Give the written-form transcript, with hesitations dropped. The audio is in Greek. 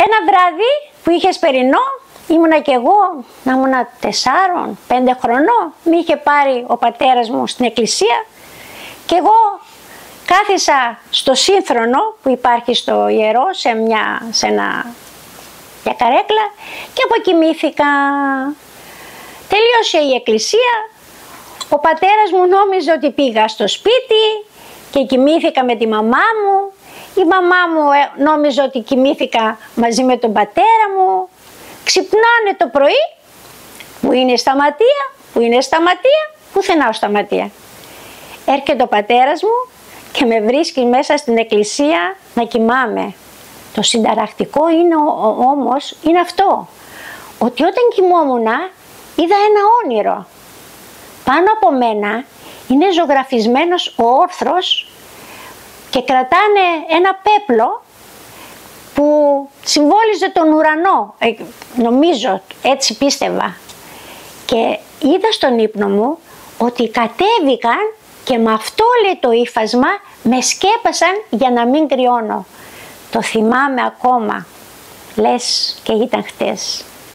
Ένα βράδυ που είχε χειμώνα, ήμουνα κι εγώ, να ήμουνα 4-5 χρονών, με είχε πάρει ο πατέρας μου στην εκκλησία και εγώ κάθισα στο σύμφρονο που υπάρχει στο ιερό, σε μια καρέκλα, και αποκοιμήθηκα. Τελείωσε η εκκλησία, ο πατέρας μου νόμιζε ότι πήγα στο σπίτι και κοιμήθηκα με τη μαμά μου. Η μαμά μου νόμιζε ότι κοιμήθηκα μαζί με τον πατέρα μου. Ξυπνάνε το πρωί, που είναι σταματία, πουθενά ο σταματία. Έρχεται ο πατέρας μου και με βρίσκει μέσα στην εκκλησία να κοιμάμαι. Το συνταρακτικό είναι όμως είναι αυτό, ότι όταν κοιμόμουνα είδα ένα όνειρο. Πάνω από μένα είναι ζωγραφισμένος ο όρθρος και κρατάνε ένα πέπλο που συμβόλιζε τον ουρανό, νομίζω, έτσι πίστευα. Και είδα στον ύπνο μου ότι κατέβηκαν και με αυτό, λέει, το ύφασμα με σκέπασαν για να μην κρυώνω. Το θυμάμαι ακόμα, λες και ήταν χτες.